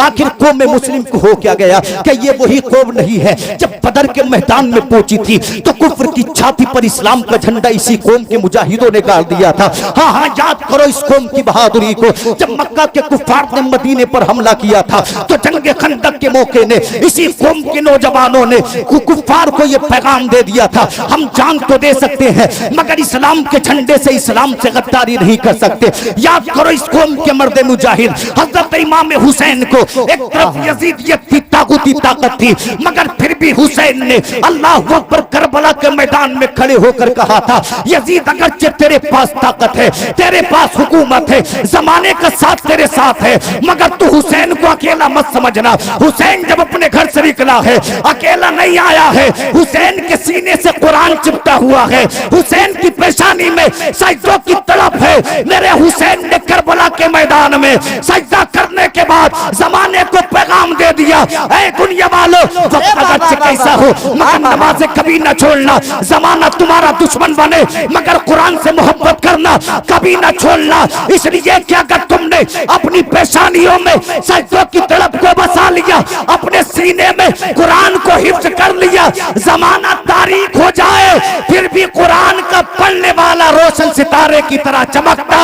आखिर कौम मुस्लिम को हो क्या गया? कि ये वही कौम नहीं है जब बदर के मैदान में पहुंची थी तो कुफ्र की छाती पर इस्लाम का झंडा इसी कौम के मुजाहिदों ने गाड़ दिया था। हाँ हाँ, याद करो इस कौम की बहादुरी को। जब मक्का के कुफार ने मदीने पर हमला किया था तो जंग खंदक के मौके ने इसी कौम के नौजवानों ने कुफार को ये पैगाम दे दिया था, हम जान तो दे सकते हैं मगर इस्लाम के झंडे से, इस्लाम से गद्दारी नहीं कर सकते। याद करो इस कौम के मर्द मुजाहिद हजरत इमाम हुसैन को, एक तरफ यजीदियत की ताकूती ताकत थी मगर फिर भी हुसैन ने अल्लाह अकबर करबला के मैदान में खड़े होकर कहा था, यजीद अगरचे तेरे पास ताकत है, तेरे पास हुकूमत है, जमाने का साथ तेरे साथ है, मगर तू हुसैन को अकेला मत समझना। हुसैन जब अपने घर से निकला है अकेला नहीं आया है, हुसैन के सीने से कुरान चिपटा हुआ है, हुसैन की पेशानी में सजदों की तड़प है। मेरे हुसैन ने करबला के मैदान में सजदा करने के बाद जमाने को पैगाम दे दिया, ऐ दुनिया वालों वक्त अगरचे कैसा हो मगर नमाज़ें कभी न छोड़ना, जमाना तुम्हारा दुश्मन बने मगर कुरान से मोहब्बत करना कभी न छोड़ना। इसलिए कि अगर तुमने अपनी पेशानियों में सजदों की तड़प को बसा लिया, अपने सीने में कुरान को हिफ्ज कर लिया, जमाना तारीख हो जाए फिर भी कुरान का पढ़ने वाला रोशन सितारे की तरह चमकता।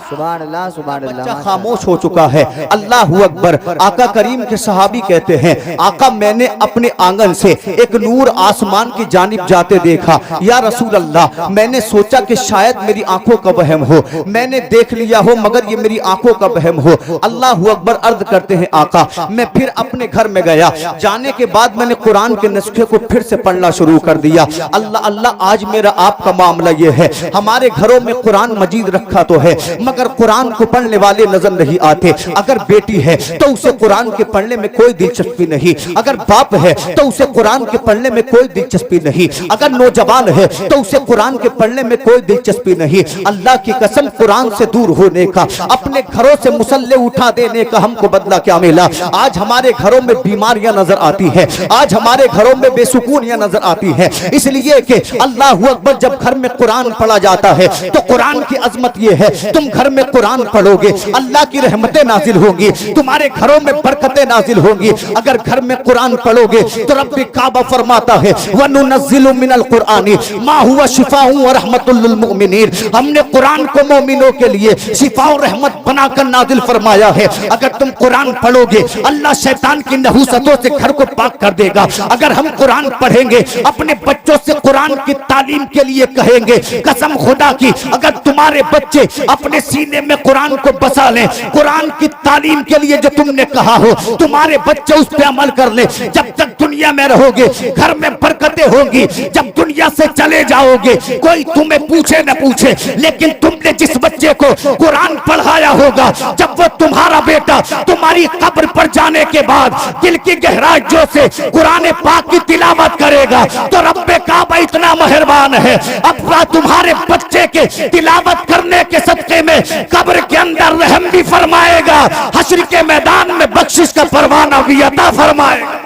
सुभान अल्लाह, सुभान अल्लाह। बच्चा खामोश हो चुका है। अल्लाह अकबर। आका करीम के सहाबी कहते हैं, आका मैंने अपने आंगन से एक नूर आसमान की जानिब जाते देखा, या रसूल अल्लाह मैंने सोचा कि शायद मेरी आंखों का वहम हो, मैंने देख लिया हो मगर ये मेरी आंखों का वहम हो। अल्लाह अकबर अर्ज करते हैं, आका मैं फिर अपने घर में गया, जाने के बाद मैंने कुरान के नुस्खे को फिर से पढ़ना शुरू कर दिया। अल्लाह अल्लाह आज मेरा आपका मामला ये है, हमारे घरों में कुरान मजीद रखा तो है मगर कुरान को पढ़ने वाले नजर नहीं आते। अगर बेटी है तो उसे कुरान के पढ़ने में कोई दिलचस्पी नहीं, अगर बाप है तो उसे कुरान के पढ़ने में कोई दिलचस्पी नहीं, अगर नौजवान है तो उसे कुरान के पढ़ने में कोई दिलचस्पी नहीं। अल्लाह की कसम कुरान से दूर होने का, अपने घरों से मुसल्ले उठा देने का हमको बदला क्या मिला? आज हमारे घरों में बीमारियां नजर आती है, आज हमारे घरों में बेसुकूनियां नजर आती है, इसलिए कि अल्लाह अकबर जब घर में कुरान पढ़ा जाता है तो कुरान की अजमत ये है, तुम घर में कुरान पढ़ोगे अल्लाह की रहमतें नाजिल होंगी, तुम्हारे घरों में बरकतें नाजिल होंगी। अगर घर में कुरान पढ़ोगे तो रब्बी काबा फरमाता है, वनुनज़्ज़िलु मिनल कुरानी मा हुवा शिफाउन व रहमतुल लिल मुमिनीन, हमने कुरान को मोमिनों के लिए शिफा और रहमत बनाकर नाजिल फरमाया है। अगर तुम कुरान पढ़ोगे अल्लाह शैतान की नहुसतों से घर को पाक कर देगा। अगर हम कुरान पढ़ेंगे, अपने बच्चों से कुरान की तालीम के लिए कहेंगे, कसम खुदा की अगर तुम्हारे बच्चे अपने सीने में कुरान को बसा लें, कुरान की तालीम के लिए जो तुमने कहा हो, तुम्हारे बच्चे उस पर अमल कर ले, जब तक दुनिया में रहोगे घर में बरकतें होंगी। जब दुनिया से चले जाओगे कोई तुम्हें पूछे न पूछे, लेकिन तुमने जिस बच्चे को कुरान पढ़ाया होगा, जब वो तुम्हारा बेटा तुम्हारी कब्र पर जाने के बाद दिल की गहराइयों से कुरान पाक की तिलावत करेगा तो रब्बे काबा इतना मेहरबान है, अपना तुम्हारे बच्चे के तिलावत करने के सदके में कब्र के अंदर रहम भी फरमाएगा, हश्र के मैदान में बख्शिश का परवाना भी अता फरमाएगा।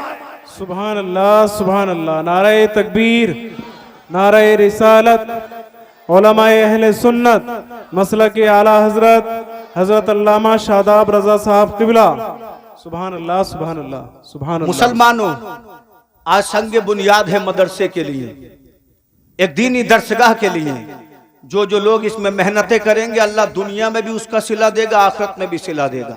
सुभान अल्लाह, सुभान अल्लाह। नारे तकबीर, नारे रिसालत, उलमाए अहले सुन्नत, मसलक आला हजरत हजरत अल्लामा शादाब रजा साहब क़िबला। सुभान अल्लाह, सुभान अल्लाह, सुभान अल्लाह। मुसलमानों, आज संग बुनियाद है मदरसे के लिए, एक दीनी दरसगाह के लिए। जो जो लोग इसमें मेहनतें करेंगे अल्लाह दुनिया में भी उसका सिला देगा, आखिरत में भी सिला देगा।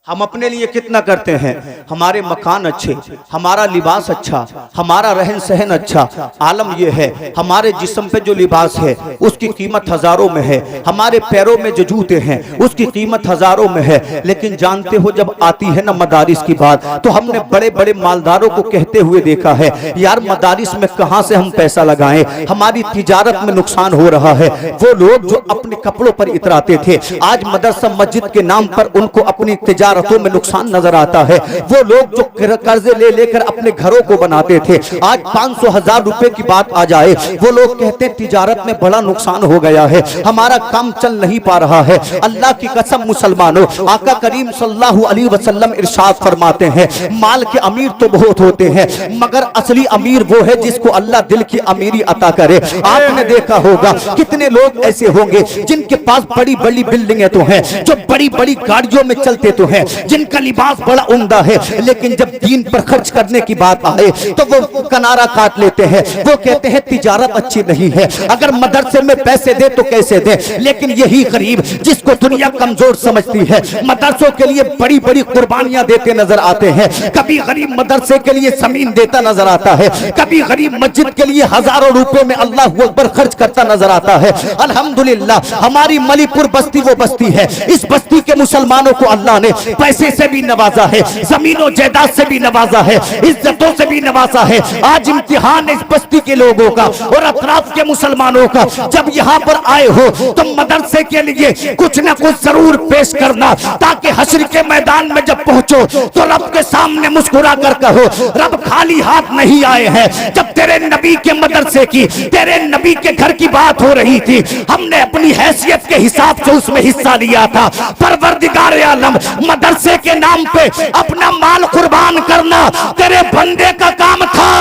हम अपने लिए कितना करते हैं, हमारे मकान अच्छे, हमारा लिबास अच्छा, हमारा रहन सहन अच्छा। आलम यह है हमारे जिस्म पे जो लिबास है उसकी कीमत हजारों में है, हमारे पैरों में जो जूते हैं उसकी कीमत हजारों में है। लेकिन जानते हो जब आती है ना मदारिस की बात, तो हमने बड़े बड़े मालदारों को कहते हुए देखा है, यार मदारिस में कहां से हम पैसा लगाएं, हमारी तिजारत में नुकसान हो रहा है। वो लोग जो अपने कपड़ों पर इतराते थे, आज मदरसा मस्जिद के नाम पर उनको अपनी तिजारतों में नुकसान नजर आता है। वो लोग जो कर्जे ले लेकर अपने घरों को बनाते थे, आज 500,000 रुपए की बात आ जाए वो लोग कहते हैं तिजारत में बड़ा नुकसान हो गया है, हमारा काम चल नहीं पा रहा है। अल्लाह की कसम मुसलमानों, आका करीम सल्लल्लाहु अलैहि वसल्लम इरशाद फरमाते हैं, माल के अमीर तो बहुत होते हैं मगर असली अमीर वो है जिसको अल्लाह दिल की अमीरी अता करे। आपने देखा होगा कितने लोग ऐसे होंगे जिनके पास बड़ी बड़ी बिल्डिंगें तो हैं, जो बड़ी बड़ी गाड़ियों में चलते तो हैं, हैं जिनका लिबास बड़ा उम्दा है, लेकिन जब दीन पर खर्च करने की बात आए तो वो किनारा काट लेते हैं। वो कहते हैं तिजारत अच्छी नहीं है, अगर मदरसे में पैसे दे तो कैसे दे। लेकिन यही गरीब जिसको दुनिया कमजोर समझती है मदरसों के लिए बड़ी बड़ी कुर्बानियां देते नजर आते हैं। कभी गरीब मदरसे के लिए जमीन देता नजर आता है, कभी गरीब मस्जिद के लिए हजारों रुपए में अल्लाह अकबर खर्च करता नजर आता है। अल्हम्दुलिल्लाह हमारी मलीपुर बस्ती वो बस्ती है, इस बस्ती के मुसलमानों को अल्लाह ने पैसे से भी नवाजा है, जमीनों जायदाद से भी नवाजा है, इज्जतों से भी नवाजा है। आज इम्तिहान इस बस्ती के लोगों का और अतराफ के मुसलमानों का, जब यहाँ पर आए हो तो मदरसे के लिए कुछ न कुछ जरूर पेश करना, ताकि हश्र के मैदान में जब पहुंचो तो रब के सामने मुस्कुरा कर कहो रब खाली हाथ नहीं आए हैं। जब तेरे नबी के मदरसे की, तेरे नबी के घर की बात हो रही थी, हमने अपनी हैसियत के हिसाब से उसमें हिस्सा लिया था। परवरदिगार आलम मदरसे के नाम पे अपना माल कुर्बान करना तेरे बंदे का काम था,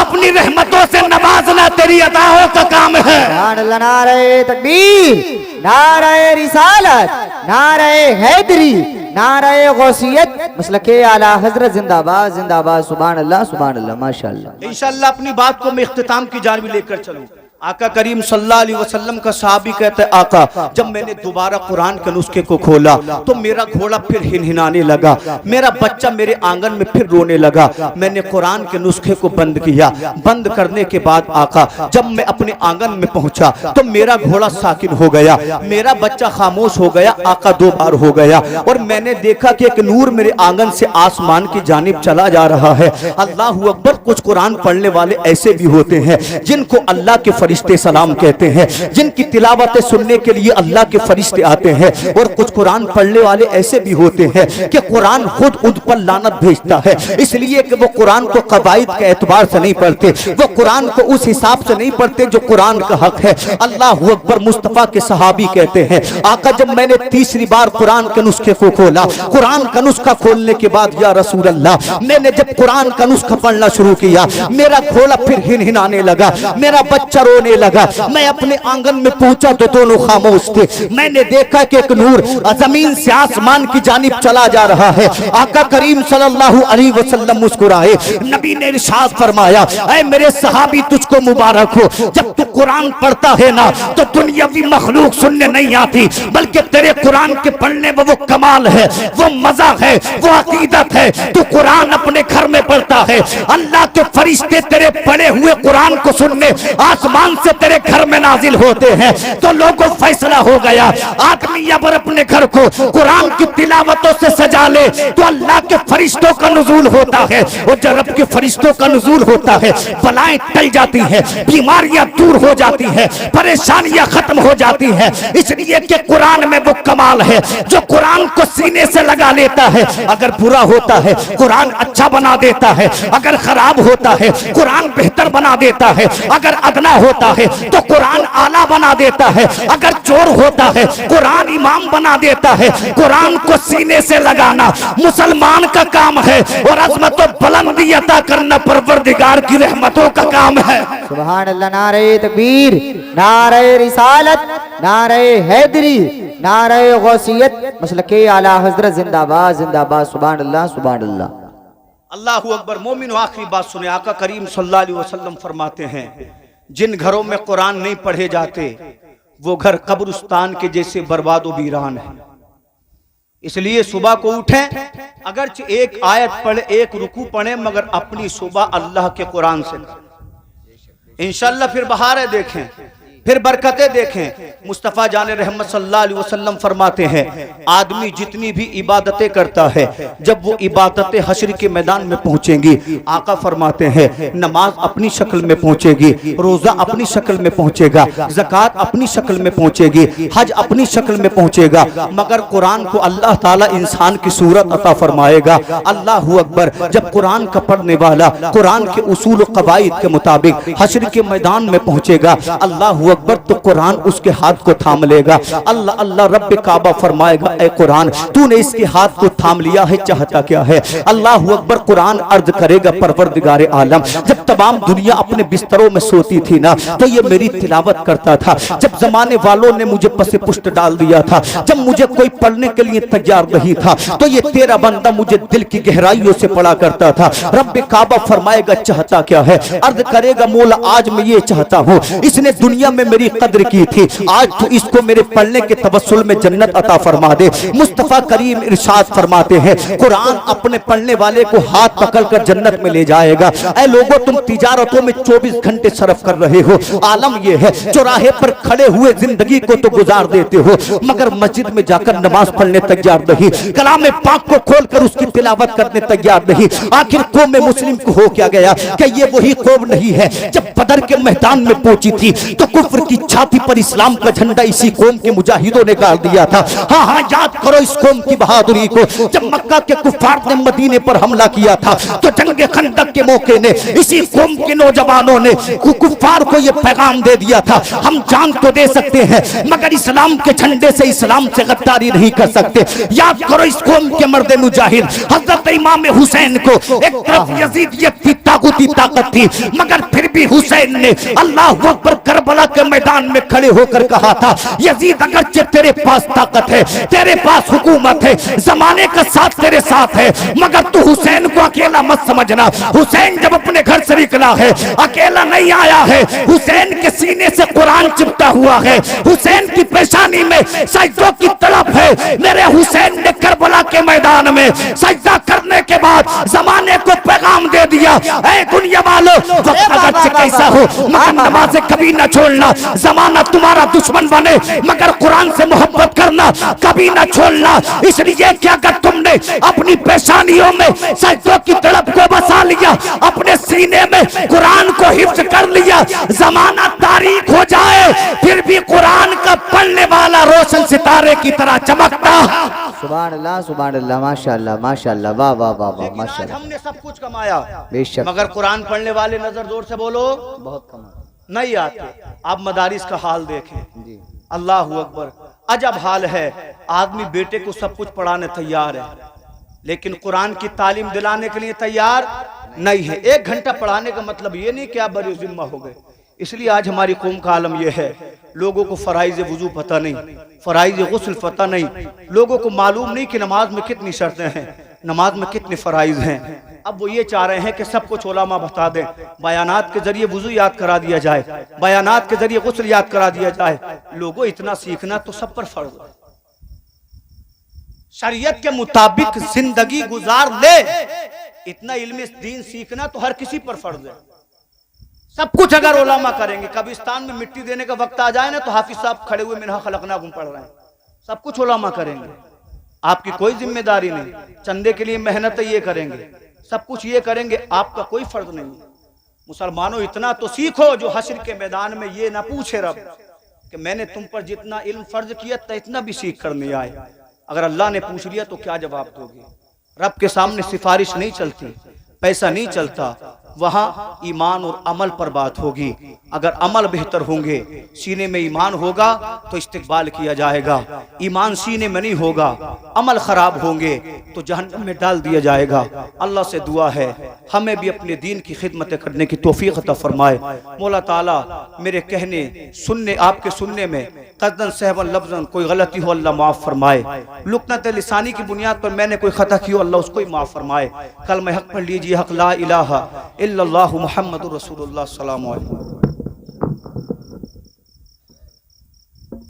अपनी रहमतों से नवाजना तेरी अताओं का काम है। नारे तकबीर, नारे रिसालत, नारे हैदरी, नारे गौसियत, मसलके आला हजरत जिंदाबाद जिंदाबाद। सुभान अल्लाह सुभान अल्लाह, माशाअल्लाह। इंशाअल्लाह अपनी बात को मैं इख्तिताम की जानिब लेकर चलूं। आका करीम सल्लल्लाहु अलैहि वसल्लम का सहाबी कहते हैं आका जब मैंने दोबारा कुरान के नुस्खे को खोला तो मेरा घोड़ा फिर हिनहिनाने लगा, मेरा बच्चा मेरे आंगन में फिर रोने लगा। मैंने कुरान के नुस्खे को बंद किया, बंद करने के बाद आका जब मैं अपने आंगन में पहुंचा तो मेरा घोड़ा साकिन हो गया, मेरा बच्चा खामोश हो गया। आका 2 बार हो गया और मैंने देखा कि एक नूर मेरे आंगन से आसमान की जानिब चला जा रहा है। अल्लाह अकबर। कुछ कुरान पढ़ने वाले ऐसे भी होते हैं जिनको अल्लाह के फरिश्ते सलाम कहते हैं, जिनकी तिलावतें सुनने के लिए अल्लाह के फरिश्ते आते हैं। और कुछ कुरान पढ़ने वाले ऐसे भी होते हैं कि कुरान खुद उन पर लानत भेजता है, इसलिए कि वो कुरान को कवायद के एतबार से नहीं पढ़ते, वो कुरान को उस हिसाब से नहीं पढ़ते जो कुरान का हक है। अल्लाह अकबर। मुस्तफा के सहाबी कहते हैं आका जब मैंने तीसरी बार कुरान के नुस्खे को खोला, कुरान का नुस्खा खोलने के बाद या रसूल अल्लाह मैंने जब कुरान का नुस्खा पढ़ना शुरू किया मेरा घोड़ा फिर हिनहिनाने लगा, मेरा बच्चा रोने लगा। मैं अपने आंगन में पहुंचा तो दोनों खामोश थे। मैंने देखा कि एक नूर जमीन से आसमान की जानिब चला जा रहा है। आका करीम सल्लल्लाहु अलैहि वसल्लम मुस्कुराए, नबी ने इरशाद फरमाया ऐ मेरे सहाबी तुझको मुबारक हो, जब तू कुरान पढ़ता है ना तो दुनियावी मखलूक सुनने नहीं आती, बल्कि तेरे कुरान के पढ़ने में वो कमाल है, वो मजा है, वो अकीदत है। तू कुरान अपने घर में पढ़ता है, अल्लाह के फरिश्ते तेरे पढ़े हुए कुरान को सुनने आसमान से तेरे घर में नाजिल होते हैं। तो लोगों फैसला हो गया आदमी अगर अपने घर को कुरान की तिलावतों से सजा ले तो अल्लाह के फरिश्तों का नुज़ूल होता है, और जब रब के फरिश्तों का नुज़ूल होता है बलाएं टल जाती हैं, बीमारियां दूर हो जाती हैं, परेशानियां खत्म हो जाती हैं। इसलिए कि कुरान में वो कमाल है जो कुरान को सीने से लगा लेता है। अगर बुरा होता है कुरान अच्छा बना देता है, अगर खराब होता है कुरान बेहतर बना देता है, अगर अदना होता है तो कुरान आला बना देता है, अगर चोर होता है कुरान इमाम बना देता है। कुरान को सीने से लगाना मुसलमान का काम है, और अज़मत और बुलंदी अता करना परवरदिगार की रहमतों का काम है। सुभान अल्लाह। नारे तकबीर, नारे रिसालत, नारे हैदरी, नारे गौसियत, मसलके आला हजरत जिंदाबाद जिंदाबाद। सुभान अल्लाह सुभान अल्लाह। अल्लाहु अकबर। मोमिन आखिरी बात सुने, आका करीम सल्लल्लाहु अलैहि वसल्लम फरमाते हैं जिन घरों में कुरान नहीं पढ़े जाते वो घर कब्रिस्तान के जैसे बर्बाद व वीरान है। इसलिए सुबह को उठें, अगर एक आयत पढ़े, एक रुकू पढ़े, मगर अपनी सुबह अल्लाह के कुरान से इंशाअल्लाह फिर बहारें देखें, फिर बरकतें देखें। मुस्तफ़ा जान रहमत सल्लल्लाहु अलैहि वसल्लम फरमाते हैं आदमी जितनी भी इबादतें करता है जब वो इबादतें हश्र के मैदान में पहुंचेंगी, आका फरमाते हैं नमाज अपनी शक्ल में पहुंचेगी, रोजा अपनी शक्ल में पहुंचेगा, ज़कात अपनी शक्ल में पहुंचेगी, हज अपनी शक्ल में पहुंचेगा, मगर कुरान को अल्लाह ताला इंसान की सूरत अता फरमाएगा। अल्लाहु अकबर। जब कुरान का पढ़ने वाला कुरान के उसूल कवायद के मुताबिक हश्र के मैदान में पहुंचेगा, अल्लाहु اکبر تو قرآن اس کے ہاتھ کو تھام لے گا. اللہ اللہ رب کعبہ فرمائے گا اے قرآن تو نے اس کے ہاتھ کو تھام لیا ہے, چاہتا کیا ہے؟ اللہ اکبر. قرآن عرض کرے گا پروردگار عالم جب تمام دنیا اپنے بستروں میں سوتی تھی نا تو یہ میری تلاوت کرتا تھا. جب زمانے والوں نے مجھے پس پشت ڈال دیا تھا, جب مجھے کوئی پڑھنے کے لیے تیار نہیں تھا تو یہ تیرا بندہ مجھے دل کی گہرائیوں سے پڑھا کرتا تھا. رب کعبہ فرمائے گا چاہتا کیا ہے؟ عرض کرے گا مولا آج میں یہ چاہتا ہوں, اس نے دنیا میں میری قدر کی تھی, آج تو اس کو میرے پڑھنے کے توسل میں جنت عطا فرما دے. مصطفیٰ کریم ارشاد فرماتے ہیں قرآن اپنے پڑھنے والے کو ہاتھ پکڑ کر جنت میں لے جائے گا. اے لوگوں تم تجارتوں میں 24 گھنٹے صرف کر رہے ہو, عالم یہ ہے چوراہے پر کھڑے ہوئے زندگی کو تو گزار دیتے ہو مگر مسجد میں جا کر نماز پڑھنے تیار نہیں, کلام پاک کو کھول کر اس کی تلاوت کرنے تیار نہیں. آخر قوم مسلم کو ہو کیا گیا کہ یہ وہی قوم نہیں ہے جب بدر کے میدان میں پہنچی تھی تو کفر کی چھاتی پر اسلام کا جھنڈا اسی قوم کے مجاہدوں نے گاڑ دیا تھا. ہاں ہاں یاد کرو اس قوم کی بہادری کو. جب مکہ کے کفار نے مدینے پر حملہ کیا تھا تو جنگ خندق کے موقع نے اسی قوم کے نوجوانوں نے کفار کو یہ پیغام دے دیا تھا ہم جان تو دے سکتے ہیں مگر اسلام کے جھنڈے سے اسلام سے غداری نہیں کر سکتے. یاد کرو اس قوم کے مرد مجاہد حضرت امام حسین کو ایک طرف یزیدیت کی طاغوتی طاقت تھی مگر پھر بھی حسین نے اللہ اکبر کربلا کے میدان میں کھڑے ہو کر کہا تھا یزید اگرچہ تیرے پاس طاقت ہے, تیرے پاس حکومت ہے, زمانے کا ساتھ تیرے ساتھ ہے مگر تو حسین کو اکیلا مت سمجھنا. حسین جب اپنے گھر سے نکلا ہے اکیلا نہیں آیا ہے, حسین کے سینے سے قرآن چپتا ہوا ہے, حسین کی پیشانی میں سجدوں کی طلب ہے. میرے حسین نے کربلا کے میدان میں سجدہ کرنے کے بعد زمانے کو پیغام دے دیا اے دنیا والو وقت اگرچہ کیسا ہو مگر نمازیں کبھی نہ چھوڑنا. زمانہ تمہارا دشمن بنے مگر قرآن سے محبت کرنا کبھی نہ چھوڑنا. اس لیے کہ اگر تم نے اپنی پیشانیوں میں سجدوں کی طلب کو بسا لیا, اپنے سینے میں قرآن کو حفظ کر لیا, زمانہ تاریک ہو جائے پھر بھی قرآن کا پڑھنے والا روشن ستارے کی طرح چمکتا. سبحان اللہ سبحان اللہ, ماشاءاللہ ماشاءاللہ, واہ واہ واہ واہ, ماشاءاللہ. ہم نے سب کچھ کمایا بے شک مگر قرآن پڑھنے والے نظر زور سے بولو بہت کم نہیں آتے. آپ مدارس کا حال دیکھیں, جی. اللہ اکبر عجب حال ہے. آدمی بیٹے کو سب کچھ پڑھانے تیار ہے لیکن قرآن کی تعلیم دلانے کے لیے تیار نہیں ہے. 1 گھنٹہ پڑھانے کا مطلب یہ نہیں کہ آپ بری ذمہ ہو گئے. اس لیے آج ہماری قوم کا عالم یہ ہے لوگوں کو فرائض وضو پتہ نہیں, فرائض غسل پتہ نہیں, لوگوں کو معلوم نہیں کہ نماز میں کتنی شرطیں ہیں, نماز میں کتنے فرائض ہیں. اب وہ یہ چاہ رہے ہیں کہ سب کچھ علماء بتا دیں, بیانات کے ذریعے وضو یاد کرا دیا جائے, بیانات کے ذریعے غسل یاد کرا دیا جائے. لوگوں اتنا سیکھنا تو سب پر فرض ہے. شریعت کے مطابق زندگی گزار لے, اتنا علم دین سیکھنا تو ہر کسی پر فرض ہے. سب کچھ اگر علماء کریں گے, قبرستان میں مٹی دینے کا وقت آ جائے نا تو حافظ صاحب کھڑے ہوئے منہا خلقناکم پڑھ رہے ہیں. سب کچھ علماء کریں گے, آپ کی کوئی ذمہ داری نہیں. چندے کے لیے محنت یہ کریں گے, سب کچھ یہ کریں گے, آپ کا کوئی فرض نہیں. مسلمانوں اتنا تو سیکھو جو حشر کے میدان میں یہ نہ پوچھے رب کہ میں نے تم پر جتنا علم فرض کیا تھا اتنا بھی سیکھ کر نہیں آئے. اگر اللہ نے پوچھ لیا تو کیا جواب دو گے؟ رب کے سامنے سفارش نہیں چلتی, پیسہ نہیں چلتا, وہاں ایمان اور عمل پر بات ہوگی. اگر عمل بہتر ہوں گے, سینے میں ایمان ہوگا تو استقبال کیا جائے گا, ایمان سینے میں نہیں ہوگا, عمل خراب ہوں گے تو جہنم میں ڈال دیا جائے گا. اللہ سے دعا ہے ہمیں بھی اپنے دین کی خدمت کرنے کی توفیق عطا فرمائے. مولا تعالیٰ میرے کہنے سننے آپ کے سننے میں قصداً سہواً لفظاً کوئی غلطی ہو اللہ معاف فرمائے. لکنت لسانی کی بنیاد پر میں نے کوئی خطا کی ہو اللہ اس کو ہی معاف فرمائے. کلمہ حق پڑھ لیجیے, حق لا الہ الا اللہ محمد رسول اللہ. السلام علیکم.